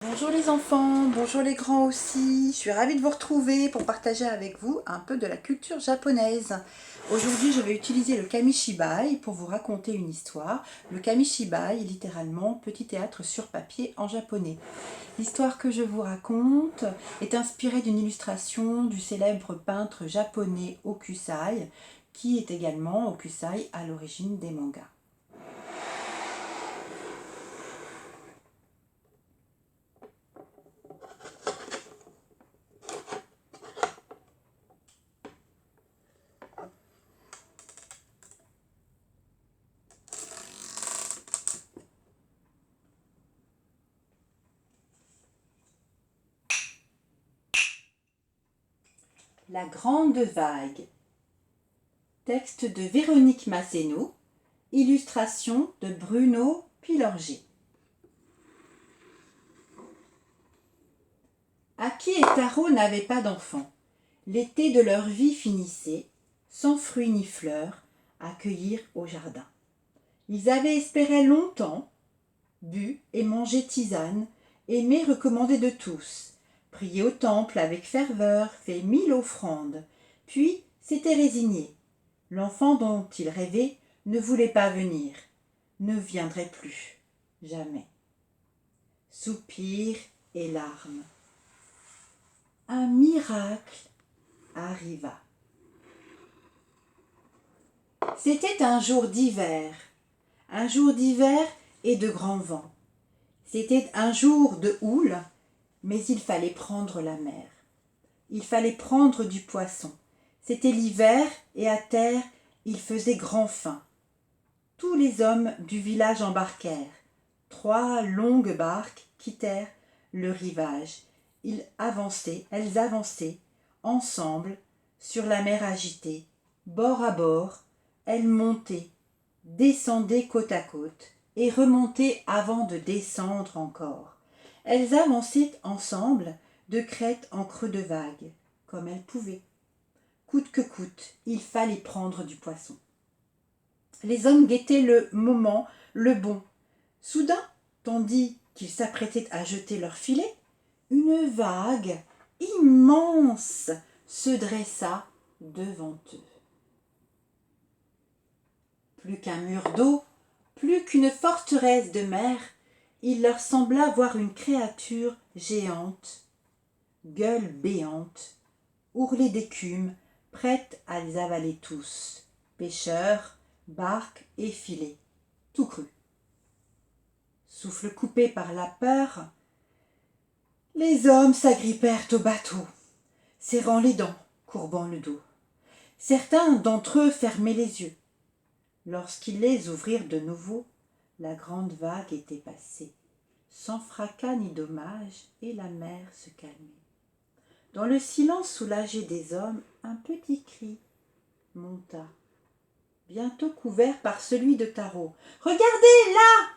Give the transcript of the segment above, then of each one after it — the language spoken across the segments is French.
Bonjour les enfants, bonjour les grands aussi. Je suis ravie de vous retrouver pour partager avec vous un peu de la culture japonaise. Aujourd'hui, je vais utiliser le kamishibai pour vous raconter une histoire. Le kamishibai est littéralement petit théâtre sur papier en japonais. L'histoire que je vous raconte est inspirée d'une illustration du célèbre peintre japonais Hokusai, qui est également Hokusai à l'origine des mangas. La grande vague. Texte de Véronique Masséno. Illustration de Bruno Pilorget. Aki et Taro n'avaient pas d'enfants. L'été de leur vie finissait, sans fruits ni fleurs, à cueillir au jardin. Ils avaient espéré longtemps, bu et mangé tisane, aimé recommandé de tous, prié au temple avec ferveur, fait 1000 offrandes, puis s'étaient résignés. L'enfant dont ils rêvaient ne voulait pas venir, ne viendrait plus, jamais. Soupirs et larmes. Un miracle arriva. C'était un jour d'hiver et de grand vent. C'était un jour de houle, mais il fallait prendre la mer. Il fallait prendre du poisson. C'était l'hiver et à terre, il faisait grand faim. Tous les hommes du village embarquèrent. 3 longues barques quittèrent le rivage. Elles avançaient, ensemble, sur la mer agitée, bord à bord. Elles montaient, descendaient côte à côte, et remontaient avant de descendre encore. Elles avançaient ensemble, de crête en creux de vague, comme elles pouvaient. Coûte que coûte, il fallait prendre du poisson. Les hommes guettaient le moment, le bon. Soudain, tandis qu'ils s'apprêtaient à jeter leurs filets, une vague immense se dressa devant eux. Plus qu'un mur d'eau, plus qu'une forteresse de mer, il leur sembla voir une créature géante, gueule béante, ourlée d'écume, prête à les avaler tous, pêcheurs, barques et filets, tout cru. Souffle coupé par la peur, les hommes s'agrippèrent au bateau, serrant les dents, courbant le dos. Certains d'entre eux fermaient les yeux. Lorsqu'ils les ouvrirent de nouveau, la grande vague était passée, sans fracas ni dommage, et la mer se calmait. Dans le silence soulagé des hommes, un petit cri monta, bientôt couvert par celui de Taro. « Regardez, là!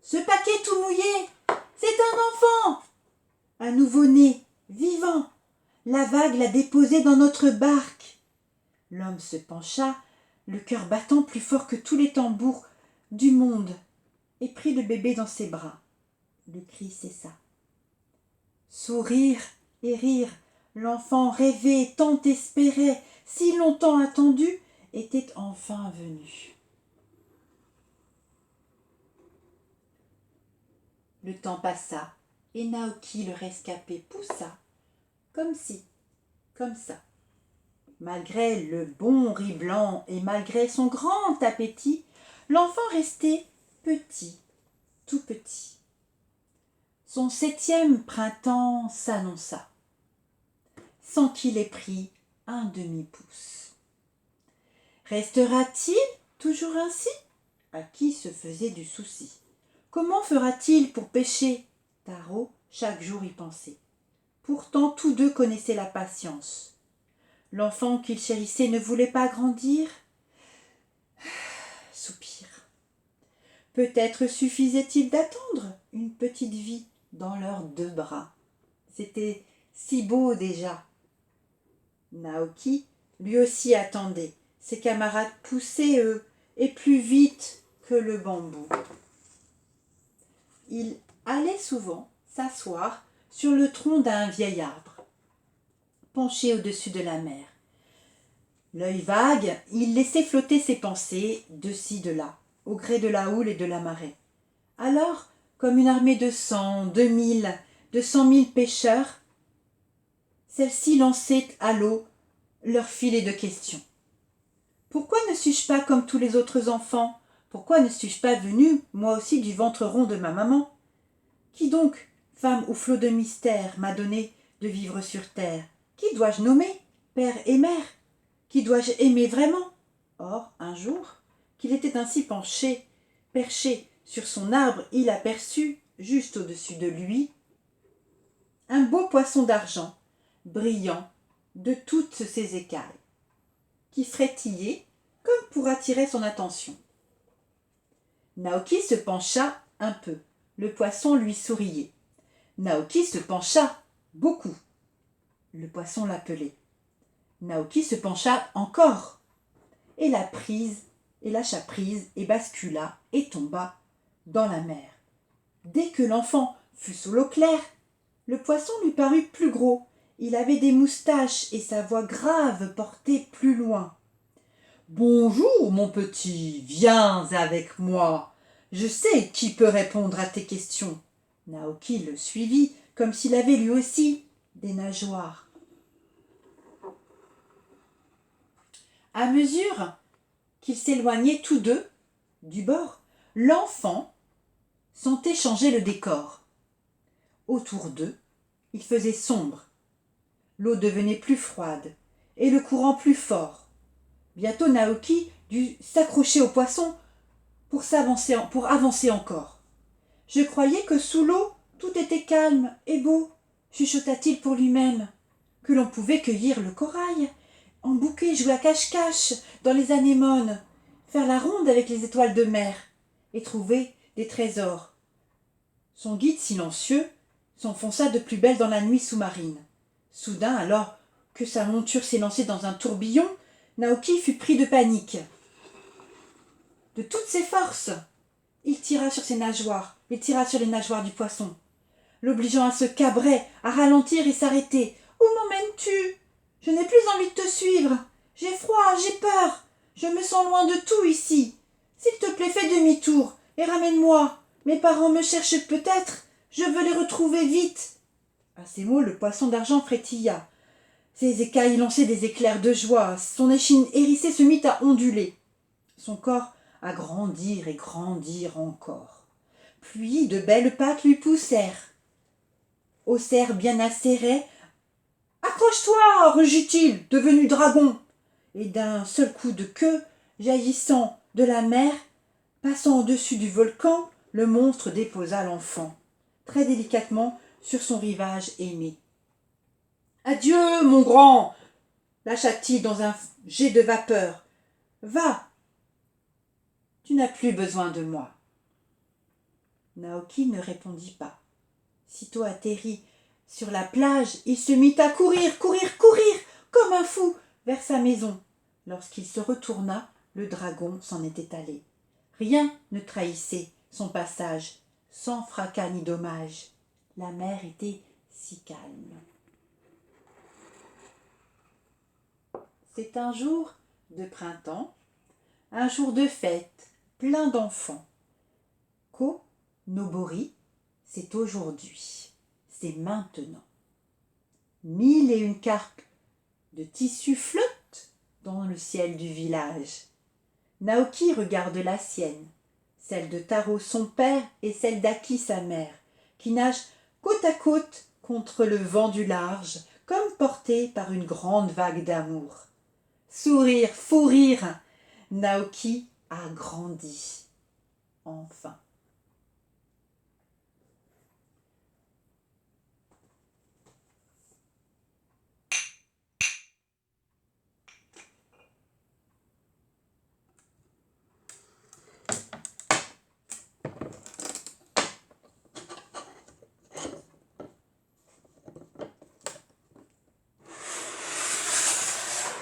Ce paquet tout mouillé! C'est un enfant! Un nouveau-né, vivant! La vague l'a déposé dans notre barque! » L'homme se pencha, le cœur battant plus fort que tous les tambours du monde, et prit le bébé dans ses bras. Le cri cessa. Sourire et rire, l'enfant rêvé, tant espéré, si longtemps attendu, était enfin venu. Le temps passa, et Naoki, le rescapé, poussa, comme si, comme ça. Malgré le bon riz blanc et malgré son grand appétit, l'enfant restait petit, tout petit. Son 7e printemps s'annonça, sans qu'il ait pris un demi-pouce. Restera-t-il toujours ainsi? À qui se faisait du souci? Comment fera-t-il pour pêcher? Taro, chaque jour y pensait. Pourtant, tous deux connaissaient la patience. L'enfant qu'il chérissait ne voulait pas grandir. Soupir. Peut-être suffisait-il d'attendre une petite vie dans leurs 2 bras. C'était si beau déjà. Naoki, lui aussi, attendait. Ses camarades poussaient, eux, et plus vite que le bambou. Il allait souvent s'asseoir sur le tronc d'un vieil arbre, penché au-dessus de la mer. L'œil vague, il laissait flotter ses pensées de ci, de là, au gré de la houle et de la marée. Alors, comme une armée de 100, 2000, de 100 000 pêcheurs, celle-ci lançait à l'eau leur filet de questions. Pourquoi ne suis-je pas comme tous les autres enfants? Pourquoi ne suis-je pas venue, moi aussi, du ventre rond de ma maman? Qui donc, femme au flot de mystère, m'a donné de vivre sur terre? Qui dois-je nommer, père et mère? Qui dois-je aimer vraiment? Or, un jour, qu'il était ainsi penché, perché sur son arbre, il aperçut, juste au-dessus de lui, un beau poisson d'argent, brillant de toutes ses écailles, qui frétillait comme pour attirer son attention. Naoki se pencha un peu. Le poisson lui souriait. Naoki se pencha beaucoup. Le poisson l'appelait. Naoki se pencha encore, et lâcha prise, et bascula, et tomba dans la mer. Dès que l'enfant fut sous l'eau claire, le poisson lui parut plus gros. Il avait des moustaches, et sa voix grave portait plus loin. « Bonjour, mon petit, viens avec moi. Je sais qui peut répondre à tes questions. » Naoki le suivit, comme s'il avait lui aussi des nageoires. À mesure qu'ils s'éloignaient tous deux du bord, l'enfant sentait changer le décor. Autour d'eux, il faisait sombre. L'eau devenait plus froide et le courant plus fort. Bientôt Naoki dut s'accrocher au poisson pour avancer encore. « Je croyais que sous l'eau, tout était calme et beau, chuchota-t-il pour lui-même, que l'on pouvait cueillir le corail, en bouquet jouer à cache-cache dans les anémones, faire la ronde avec les étoiles de mer et trouver des trésors. » Son guide silencieux s'enfonça de plus belle dans la nuit sous-marine. Soudain, alors que sa monture s'élançait dans un tourbillon, Naoki fut pris de panique. De toutes ses forces, il tira sur les nageoires du poisson, l'obligeant à se cabrer, à ralentir et s'arrêter. « Où m'emmènes-tu? Je n'ai plus envie de te suivre. J'ai froid, j'ai peur. Je me sens loin de tout ici. S'il te plaît, fais demi-tour et ramène-moi. Mes parents me cherchent peut-être. Je veux les retrouver vite. » À ces mots, le poisson d'argent frétilla. Ses écailles lançaient des éclairs de joie. Son échine hérissée se mit à onduler. Son corps à grandir et grandir encore. Puis de belles pattes lui poussèrent. Au cerf bien acéré, « Accroche-toi » rugit-il, devenu dragon. Et d'un seul coup de queue, jaillissant de la mer, passant au-dessus du volcan, le monstre déposa l'enfant, très délicatement, sur son rivage aimé. « Adieu, mon grand » lâcha-t-il dans un jet de vapeur. « Va, tu n'as plus besoin de moi. » Naoki ne répondit pas. Sitôt atterri sur la plage, il se mit à courir, comme un fou, vers sa maison. Lorsqu'il se retourna, le dragon s'en était allé. Rien ne trahissait son passage, sans fracas ni dommage. La mer était si calme. C'est un jour de printemps, un jour de fête, plein d'enfants. Ko Nobori, c'est aujourd'hui, c'est maintenant. 1001 carpes de tissu flottent dans le ciel du village. Naoki regarde la sienne, celle de Taro son père et celle d'Aki sa mère, qui nagent côte à côte contre le vent du large, comme portées par une grande vague d'amour. Sourire, fou rire, Naoki a grandi. Enfin.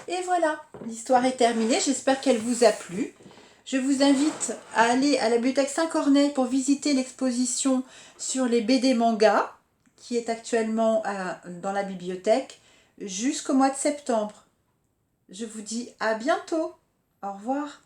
Et voilà, l'histoire est terminée, j'espère qu'elle vous a plu. Je vous invite à aller à la bibliothèque Saint-Corneille pour visiter l'exposition sur les BD mangas. qui est actuellement dans la bibliothèque jusqu'au mois de septembre. Je vous dis à bientôt. Au revoir.